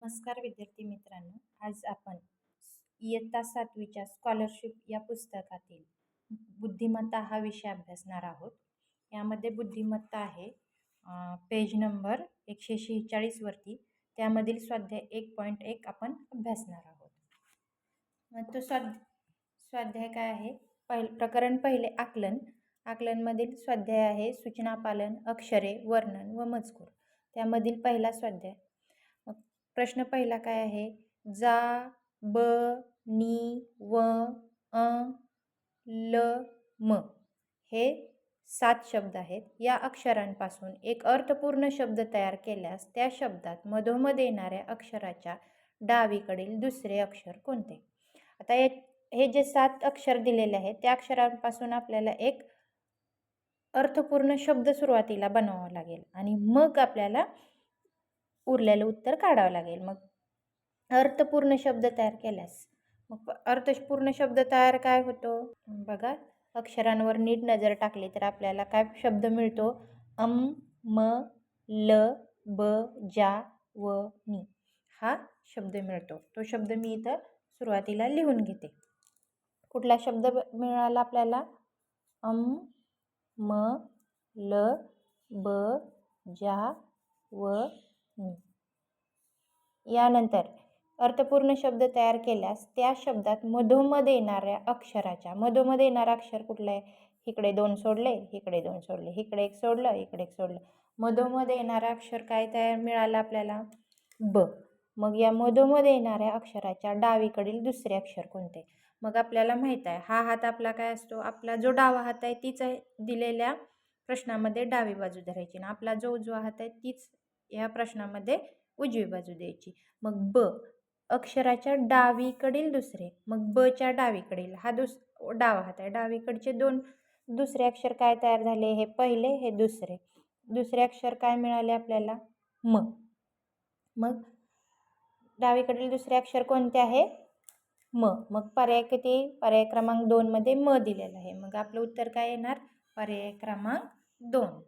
नमस्कार विद्यार्थी मित्रांनो, आज आपण इयत्ता 7वीच्या स्कॉलरशिप या पुस्तकातील बुद्धिमत्ता हा विषय अभ्यासणार आहोत. यामध्ये बुद्धिमत्ता आहे पेज नंबर 146 वरती. त्यामधील स्वाध्याय 1.1 आपण अभ्यासणार आहोत. मग तो स्वाध्याय काय आहे? प्रकरण पहिले आकलन. आकलनमधील स्वाध्याय आहे सूचना पालन, अक्षरे, वर्णन व मजकूर. त्यामधील पहिला स्वाध्याय. प्रश्न पहिला काय आहे? जा, ब, नी, व, अ, ल, म हे 7 शब्द आहेत. या अक्षरांपासून एक अर्थपूर्ण शब्द तयार केल्यास त्या शब्दात मधोमध येणाऱ्या अक्षराच्या डावीकडील दुसरे अक्षर कोणते? आता हे जे 7 अक्षर दिलेले आहेत त्या अक्षरांपासून आपल्याला एक अर्थपूर्ण शब्द सुरुवातीला बनवावा लागेल आणि मग आपल्याला उरलेलं उत्तर काढावं लागेल. मग अर्थपूर्ण शब्द तयार केल्यास मग अर्थपूर्ण शब्द तयार काय होतो बघा. अक्षरांवर नीट नजर टाकली तर आपल्याला काय शब्द मिळतो? अम, म, ल, ब, जा, व, नी हा शब्द मिळतो. तो शब्द मी इथं सुरुवातीला लिहून घेते. कुठला शब्द मिळाला आपल्याला? अम, म, ल, ब, जा, व, नी. यानंतर अर्थपूर्ण शब्द तयार केल्यास त्या शब्दात मधोमध येणाऱ्या अक्षराच्या मधोमध येणारा अक्षर कुठला आहे? इकडे 2 सोडले, इकडे 2 सोडले, इकडे 1 सोडलं, इकडे 1 सोडलं. मधोमध येणारा अक्षर काय तयार मिळाला आपल्याला? ब. मग या मधोमध येणाऱ्या अक्षराच्या डावीकडील दुसरे अक्षर कोणते? मग आपल्याला माहित आहे हा हात आपला काय असतो? आपला जो डावा हात आहे तीच दिलेल्या प्रश्नामध्ये डावी बाजू धरायची ना आपला जो उजवा हात आहे तीच या प्रश्नामध्ये उजवी बाजू द्यायची. मग ब अक्षराच्या डावीकडील दुसरे, मग ब च्या डावीकडील हा डावा हात आहे. डावीकडचे 2 दुसरे अक्षर काय तयार झाले? हे पहिले, हे दुसरे. दुसरे अक्षर काय मिळाले आपल्याला? म. मग डावीकडील दुसरे अक्षर कोणते आहे? म. मग पर्याय किती? पर्याय क्रमांक 2 मध्ये म दिलेला आहे. मग आपलं उत्तर काय येणार? पर्याय क्रमांक 2.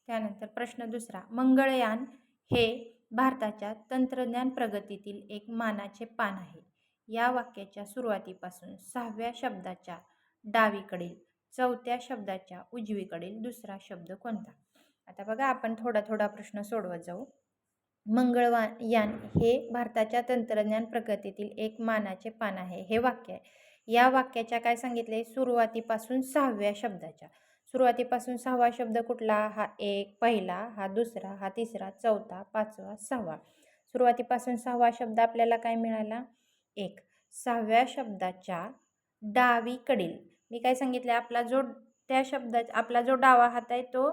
त्यानंतर प्रश्न दुसरा. मंगळयान हे भारताच्या तंत्रज्ञान प्रगतीतील एक मानाचे पान आहे. या वाक्याच्या सुरुवातीपासून 6व्या शब्दाच्या डावीकडील 4थ्या शब्दाच्या उजवीकडील दुसरा शब्द कोणता? आता बघा आपण थोडा प्रश्न सोडवत जाऊ. मंगळयान हे भारताच्या तंत्रज्ञान प्रगतीतील एक मानाचे पान आहे. हे वाक्य आहे. या वाक्याच्या काय सांगितले? सुरुवातीपासून 6व्या शब्दाच्या. सुरुवातीपासून 6वा शब्द कुठला? हा एक, पहिला, हा दुसरा, हा तिसरा, चौथा, 5वा, 6वा. सुरुवातीपासून 6वा शब्द आपल्याला काय मिळाला? एक. 6व्या शब्दाच्या डावीकडील मी काय सांगितलं? आपला जो डावा हात आहे तो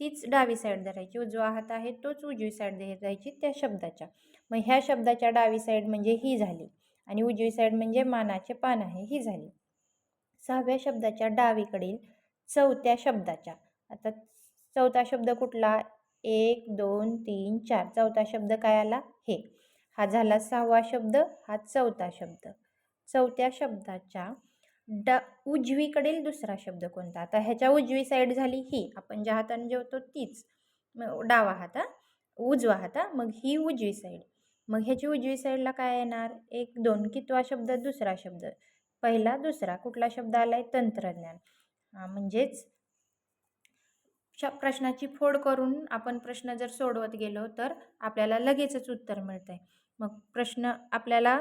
तीच डावी साईड धरायची, उजवा हात आहे तोच उजवी साईड धरायची त्या शब्दाच्या. मग ह्या शब्दाच्या डावी साईड म्हणजे ही झाली आणि उजवी साईड म्हणजे मानाचे पान आहे ही झाली. 6व्या शब्दाच्या डावीकडील 4थ्या शब्दाच्या. आता 4था शब्द कुठला? 1, 2, 3, 4. 4था शब्द काय आला? हे. हा झाला 6वा शब्द, हा 4था शब्द. 4थ्या शब्दाच्या उजवीकडील दुसरा शब्द कोणता? आता ह्याच्या उजवी साईड झाली ही, आपण ज्या हाताने जेवतो तीच. डावा हात, उजवा हात. मग ही उजवी साईड. मग ह्याची उजवी साईडला काय येणार? 1, 2. कितवा शब्द? दुसरा शब्द. पहिला, दुसरा. कुठला शब्द आलाय? तंत्रज्ञान. म्हणजेच प्रश्नाची फोड करून आपण प्रश्न जर सोडवत गेलो तर आपल्याला लगेचच उत्तर मिळतंय. मग प्रश्न आपल्याला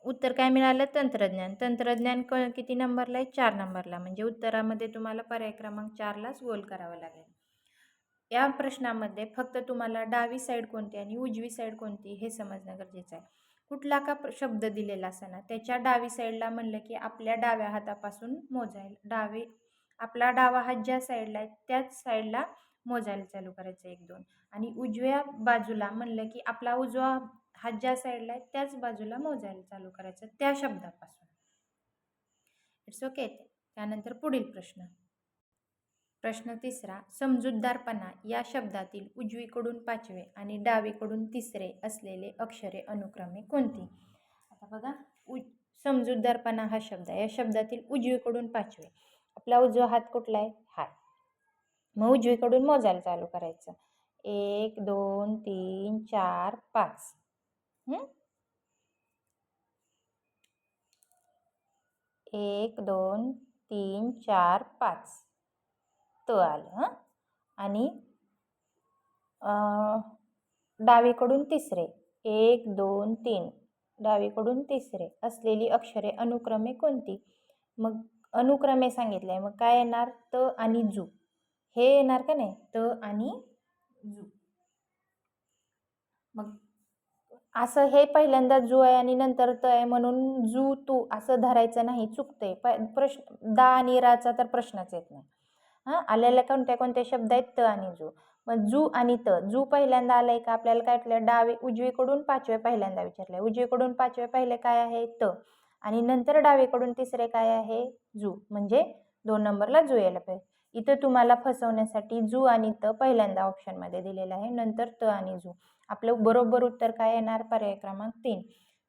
उत्तर काय मिळालं? तंत्रज्ञान. तंत्रज्ञान किती नंबरला आहे? 4 नंबरला. म्हणजे उत्तरामध्ये तुम्हाला पर्याय क्रमांक 4लाच गोल करावं लागेल. या प्रश्नामध्ये फक्त तुम्हाला डावी साईड कोणती आणि उजवी साईड कोणती हे समजणं गरजेचं आहे. कुठला का शब्द दिलेला असताना त्याच्या डावी साईडला म्हणलं की आपल्या डाव्या हातापासून मोजायला आपला डावा हात ज्या साईडला आहे त्याच साईडला मोजायला चालू करायचं 1, 2. आणि उजव्या बाजूला म्हणलं की आपला उजवा हात ज्या साईडला आहे त्याच बाजूला मोजायला चालू करायचं त्या शब्दापासून. It's okay. त्यानंतर पुढील प्रश्न. प्रश्न तिसरा. समजूतदारपणा या शब्दातील उजवीकडून 5वे आणि डावीकडून 3रे असलेले अक्षरे अनुक्रमे कोणती? आता बघा समजूतदारपणा हा शब्द आहे. या शब्दातील उजवीकडून 5वे. आपला उजवा हात कुठला आहे? हा. मग उजवीकडून मोजायला चालू करायचं. 1, 2, 3, 4, 5. 1 2 3 4 5 त आलं. आणि डावीकडून तिसरे 1 2 3 डावीकडून तिसरे असलेली अक्षरे अनुक्रमे कोणती? मग अनुक्रमे सांगितलंय, मग काय येणार? त आणि जू हे येणार का नाही? त आणि जू. मग असं हे पहिल्यांदा जू आहे आणि नंतर त आहे म्हणून जू तू असं धरायचं नाही, चुकते. प्रश्न दा आणि राचा तर प्रश्नच येत नाही. आलेल्या कोणत्या कोणत्या शब्द आहेत? त आणि जू. मग जू आणि त. जू पहिल्यांदा आलंय का? आपल्याला काय वाटलं? उजवीकडून पाचवे पहिल्यांदा विचारलंय. उजवीकडून पाचवे पहिले काय आहे? त. आणि नंतर डावीकडून तिसरे काय आहे? जू. म्हणजे 2 नंबरला जू यायला पाहिजे. इथं तुम्हाला फसवण्यासाठी जू आणि त पहिल्यांदा ऑप्शनमध्ये दिलेलं आहे, नंतर त आणि जू. आपलं बरोबर उत्तर काय येणार? पर्याय क्रमांक 3.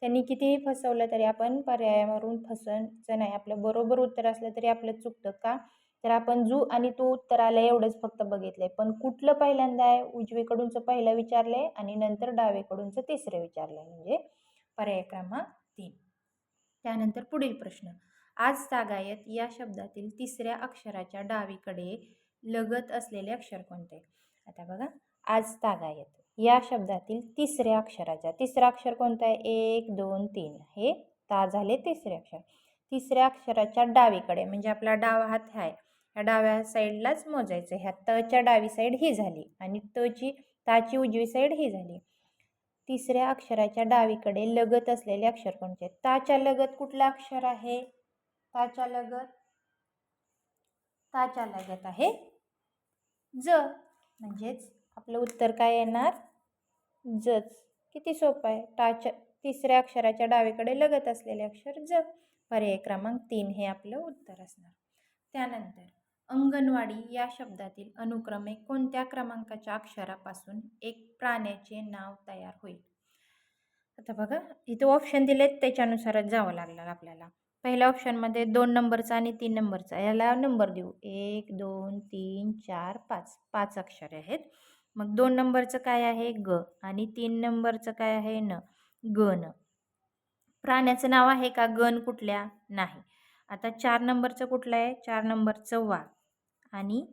त्यांनी कितीही फसवलं तरी आपण पर्यायावरून फसवायचं नाही. आपलं बरोबर उत्तर असलं तरी आपलं चुकतं का? तर आपण जू आणि तू उत्तर आलं एवढंच फक्त बघितलंय, पण कुठलं पहिल्यांदा आहे? उजवीकडूनचं पहिलं विचारलंय आणि नंतर डावीकडूनचं तिसरं विचारलंय, म्हणजे पर्याय क्रमांक 3. त्यानंतर पुढील प्रश्न. आज तागायत या शब्दातील तिसऱ्या अक्षराच्या डावीकडे लगत असलेले अक्षर कोणते? आता बघा, आज तागायत या शब्दातील तिसऱ्या अक्षराच्या, तिसरं अक्षर कोणतं आहे? 1 2 3 हे ता झाले तिसरे अक्षर. तिसऱ्या अक्षराच्या डावीकडे म्हणजे आपला डावा हात आहे, ह्या डाव्या साईडलाच मोजायचं. ह्या तच्या डावी साईड ही झाली आणि ताची उजवी साईड ही झाली. तिसऱ्या अक्षराच्या डावीकडे लगत असलेले अक्षर कोणते? ताच्या लगत कुठलं अक्षर आहे? ताच्या लगत आहे ज. म्हणजेच आपलं उत्तर काय येणार? जच. किती सोपं आहे. तिसऱ्या अक्षराच्या डावीकडे लगत असलेले अक्षर ज. पर्याय क्रमांक 3 हे आपलं उत्तर असणार. त्यानंतर अंगणवाडी या शब्दातील अनुक्रमे कोणत्या क्रमांकाच्या अक्षरापासून एक प्राण्याचे नाव तयार होईल? आता बघा, इथे ऑप्शन दिलेत त्याच्यानुसारच जावं लागणार आपल्याला. पहिल्या ऑप्शनमध्ये 2 नंबरचा आणि 3 नंबरचा, याला नंबर देऊ. 1 2 3 4 5 5 अक्षरे आहेत. मग 2 नंबरचं काय आहे? ग. आणि 3 नंबरचं काय आहे? न. गण. प्राण्याचं नाव आहे का? गण कुठल्या? नाही. आता 4 नंबरचं कुठलं आहे? 4 नंबरचं वा. आणि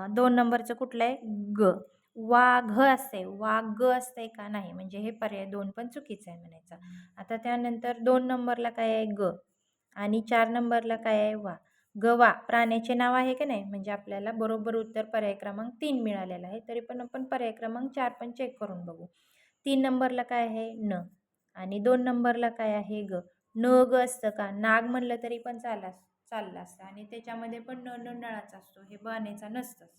2 नंबरचं कुठलं आहे? ग. वाघ असते, वाघ असते का? नाही. म्हणजे हे पर्याय 2 पण चुकीचं आहे म्हणायचं. आता त्यानंतर 2 नंबरला काय आहे? ग. आणि 4 नंबरला काय आहे? वा. गवा प्राण्याचे नाव आहे का नाही? म्हणजे आपल्याला बरोबर उत्तर पर्याय क्रमांक 3 मिळालेलं आहे. तरी पण आपण पर्याय क्रमांक 4 पण चेक करून बघू. 3 नंबरला काय आहे? न. आणि 2 नंबरला काय आहे? ग. न ग असतं का? नाग म्हणलं तरी पण चाललं असतं आणि त्याच्यामध्ये पण नळाच असतो, हे बाणेचा नसतंच.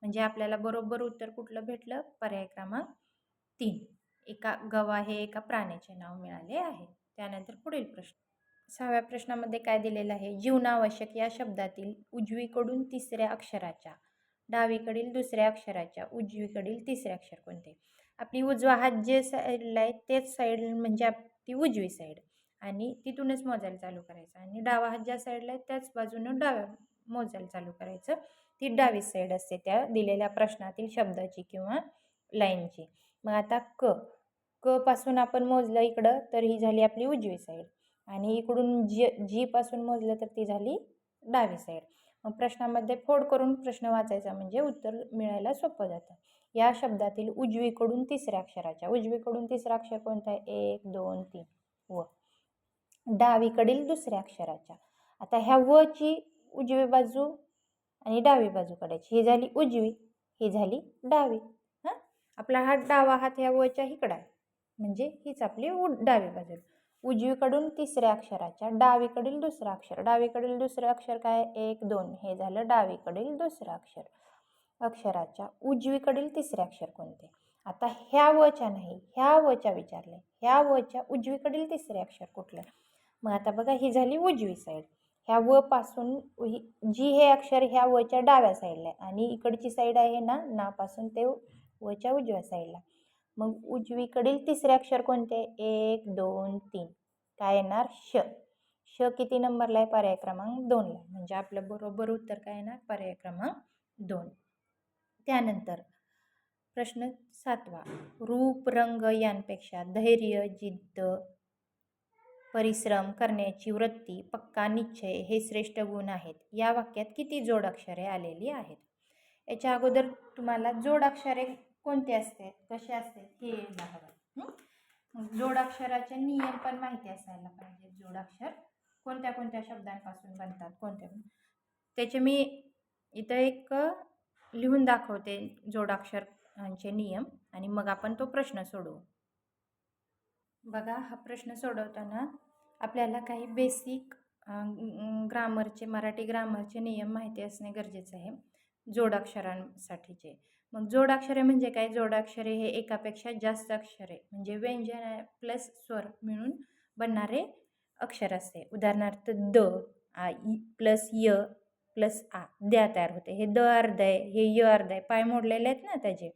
म्हणजे आपल्याला बरोबर उत्तर कुठलं भेटलं? पर्याय क्रमांक 3. एका गवा हे एका प्राण्याचे नाव मिळाले आहे. त्यानंतर पुढील प्रश्न. 6व्या प्रश्नामध्ये काय दिलेलं आहे? जीवनावश्यक या शब्दातील उजवीकडून तिसऱ्या अक्षराच्या डावीकडील दुसऱ्या अक्षराच्या उजवीकडील तिसरे अक्षर कोणते? आपली उजवा हात जे साईडला आहे तेच साईड म्हणजे ती उजवी साईड आणि तिथूनच मोजायला चालू करायचं. आणि डावा हात ज्या साईडला आहे त्याच बाजूनं डाव्या मोजायला चालू करायचं. ती डावी साईड असते त्या दिलेल्या प्रश्नातील शब्दाची किंवा लाईनची. मग आता क पासून आपण मोजलं इकडं तर ही झाली आपली उजवी साईड आणि इकडून जी पासून मोजलं तर ती झाली डावी साईड. मग प्रश्नामध्ये फोड करून प्रश्न वाचायचा म्हणजे उत्तर मिळायला सोपं जातं. या शब्दातील उजवीकडून तिसऱ्या अक्षराच्या उजवीकडून तिसरा अक्षर कोणता आहे? 1 2 3 व. डावीकडील दुसऱ्या अक्षराच्या, आता ह्या व ची उजवी बाजू आणि डावी बाजू काढायची. ही झाली उजवी, ही झाली डावी. आपला हात डावा हात ह्या वच्या इकडं आहे म्हणजे हीच आपली डावी बाजू. उजवीकडून तिसऱ्या अक्षराच्या डावीकडील दुसरं अक्षर, डावीकडील दुसरं अक्षर काय? 1 2 हे झालं डावीकडील दुसरं अक्षराच्या उजवीकडील तिसरे अक्षर कोणते? आता ह्या वच्या नाही, ह्या वच्या विचारले. ह्या वच्या उजवीकडील तिसरे अक्षर कुठलं? मग आता बघा, ही झाली उजवी साईड. ह्या व पासून जी हे अक्षर ह्या वच्या डाव्या साईडला आहे आणि इकडची साईड आहे ना पासून ते वच्या उजव्या साईडला. मग उजवीकडील तिसरे अक्षर कोणते? 1 2 3 काय येणार? श. श किती नंबरला आहे? पर्याय क्रमांक 2 ला. म्हणजे आपलं बरोबर उत्तर काय येणार? पर्याय क्रमांक 2. त्यानंतर प्रश्न 7वा. रूप, रंग यांपेक्षा धैर्य, जिद्द, परिश्रम करण्याची वृत्ती, पक्का निश्चय हे श्रेष्ठ गुण आहेत. या वाक्यात किती जोडाक्षरे आलेली आहेत? याच्या अगोदर तुम्हाला जोडाक्षरे कोणते असते, कसे असते हे हवं. जोडाक्षराचे नियम पण माहिती असायला पाहिजे. जोडाक्षर कोणत्या कोणत्या शब्दांपासून बनतात, कोणत्या त्याचे मी इथं एक लिहून दाखवते जोडाक्षरांचे नियम, आणि मग आपण तो प्रश्न सोडवू. बघा, हा प्रश्न सोडवताना आपल्याला काही बेसिक ग्रामरचे, मराठी ग्रामरचे नियम माहिती असणे गरजेचं आहे जोडाक्षरांसाठीचे. मग जोडाक्षरे म्हणजे काय? जोडाक्षरे हे एकापेक्षा जास्त अक्षरे म्हणजे व्यंजन प्लस स्वर मिळून बनणारे अक्षर असते. उदाहरणार्थ द, आ, इ प्लस य प्लस आ, द्या तयार होते. हे द अर्ध आहे, हे य अर्ध आहे, पाय मोडलेले आहेत ना त्याचे,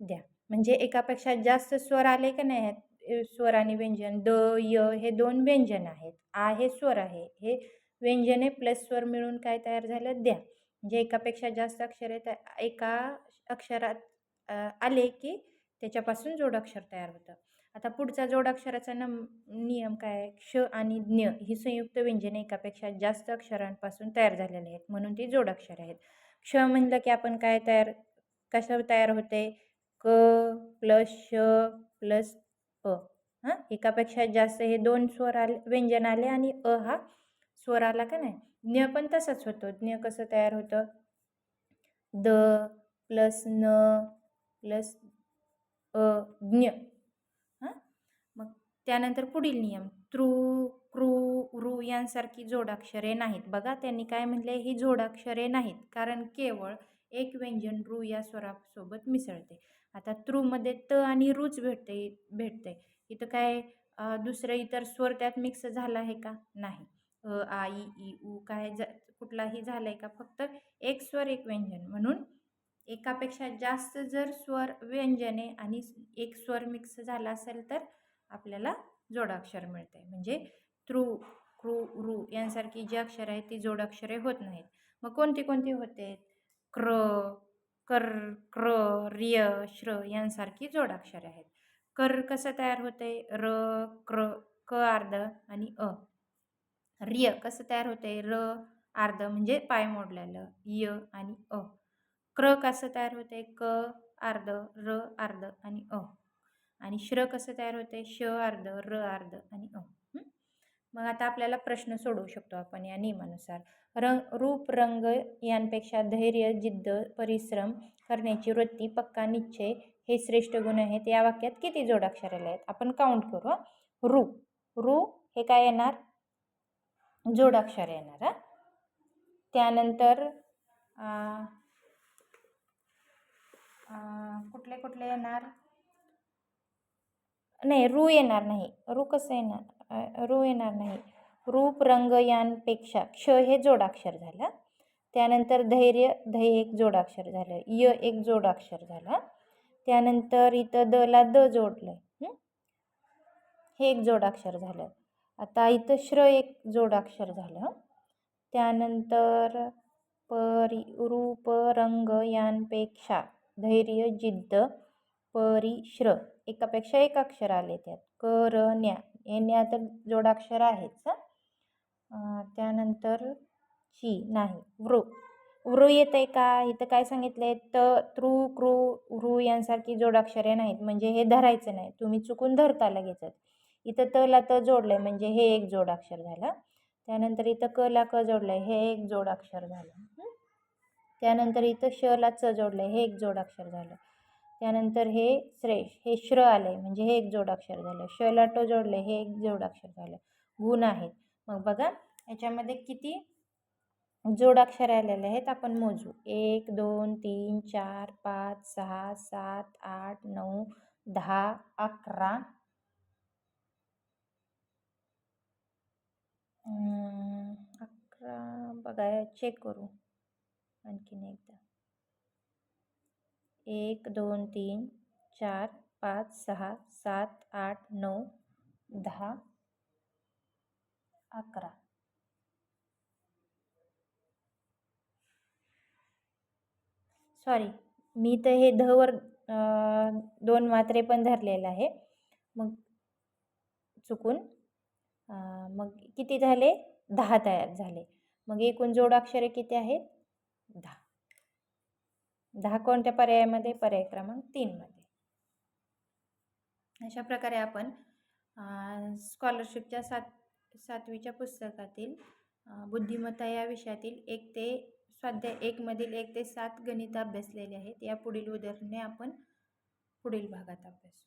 द्या. म्हणजे एकापेक्षा जास्त स्वर आले का नाही, स्वर आणि व्यंजन, द य हे दोन व्यंजन आहेत, आ हे स्वर आहे, हे व्यंजने प्लस स्वर मिळून काय तयार झालं? द्या. म्हणजे एकापेक्षा जास्त अक्षरे एका अक्षरात आले की त्याच्यापासून जोडाक्षर तयार होतं. आता पुढचा जोडाक्षराचा नियम काय आहे? क्ष आणि ज्ञ ही संयुक्त व्यंजने एकापेक्षा जास्त अक्षरांपासून तयार झालेले आहेत, म्हणून ती जोडाक्षर आहेत. क्ष म्हणलं की आपण काय कसं तयार होते? क प्लस श प्लस अ. एकापेक्षा जास्त हे दोन स्वर आले, व्यंजन आले, आणि अ हा स्वर आला का नाही. ज्ञ पण तसंच होतं. ज्ञ कसं तयार होतं? द प्लस न प्लस अ, ज्ञ. मग त्यानंतर पुढील नियम, तृ, कृ, ऋ यांसारखी जोडाक्षरे नाहीत. बघा, त्यांनी काय म्हणले? ही जोडाक्षरे नाहीत, कारण केवळ एक व्यंजन ऋ या स्वरासोबत मिसळते. आता तृमध्ये त आणि ऋच भेटते. इथं काय दुसरं इतर स्वर त्यात मिक्स झाला आहे का? नाही. अ, आ, इ, उ काय कुठलाही झालंय का? फक्त एक स्वर एक व्यंजन. म्हणून एकापेक्षा जास्त जर स्वर, व्यंजने आणि एक स्वर मिक्स झाला असेल तर आपल्याला जोडाक्षर मिळते. म्हणजे तृ, कृ, ऋ यांसारखी जी अक्षर आहेत ती जोडाक्षरे होत नाहीत. मग कोणती कोणती होते? क्र, कर, क्र, रिय, श्र यांसारखी जोडाक्षरे आहेत. कर कसं तयार होते? र, क्र, क अर्ध आणि अ. रिय कसं तयार होते? र अर्ध म्हणजे पाय मोडलेलं, य आणि अ. क्र कसं तयार होते? क अर्ध, र अर्ध आणि अ. आणि श्र कसं तयार होते? श अर्ध, र अर्ध आणि अ. मग आता आपल्याला प्रश्न सोडवू शकतो आपण या नियमानुसार. रूप, रंग यांपेक्षा धैर्य, जिद्द, परिश्रम करण्याची वृत्ती, पक्का निश्चय हे श्रेष्ठ गुण आहेत. या वाक्यात किती जोडाक्षर आले आहेत? आपण काउंट करू. रू, रू हे काय येणार? जोडाक्षर येणार. त्यानंतर कुठले कुठले येणार? नाही, रू येणार नाही. रू कसं येणार? रू येणार नाही. रूप, रंग यांपेक्षा क्ष हे जोडाक्षर झालं. त्यानंतर धैर्य, एक जोडाक्षर झालं. य एक जोडाक्षर झालं. त्यानंतर इथं द ला द जोडलं, हे एक जोडाक्षर झालं. आता इथं श्र एक जोडाक्षर झालं. त्यानंतर रूप, रंग यांपेक्षा धैर्य, जिद्द, परिश्र एकापेक्षा एक अक्षर आले त्यात. कर, न्या हे न्या तर जोडाक्षर आहेच. त्यानंतर ची नाही. वृ, वृ येत आहे का? इथं काय सांगितलंय? तृ, कृ, ऋ यांसारखी जोडाक्षरे नाहीत, म्हणजे हे धरायचं नाही. तुम्ही चुकून धरता लगेचच. इथं त ला त जोडलंय म्हणजे हे एक जोडाक्षर झालं. त्यानंतर इथं क ला क जोडलंय, हे एक जोडाक्षर झालं. त्यानंतर इथं श ला च जोडलंय, हे एक जोडाक्षर झालं. त्यानंतर हे श्रेष, हे श्र आलंय म्हणजे हे एक जोडाक्षर झालं. श ला ट जोडलंय, हे एक जोडाक्षर झालं. गुण आहेत. मग बघा याच्यामध्ये किती जोडाक्षर आलेले आहेत आपण मोजू. 1 2 3 4 5 6 7 8 9 10 11 बघा, चेक करू आणखीन एकदा. 1 2 3 4 5 6 7 8 9 10 11. सॉरी, मी तर हे ध वर 2 मात्रे पण धरलेलं आहे. मग चुकून मग किती झाले? 10 तयार झाले. मग एकूण जोडाक्षरे किती आहेत? 10. 10 कोणत्या पर्यायामध्ये? पर्याय क्रमांक 3 मध्ये. अशा प्रकारे आपण स्कॉलरशिपच्या 7वीच्या पुस्तकातील बुद्धिमत्ता या विषयातील 1 ते स्वाध्याय 1 मधील 1 ते 7 गणित अभ्यासलेले आहेत. या पुढील उदाहरणे आपण पुढील भागात अभ्यासू.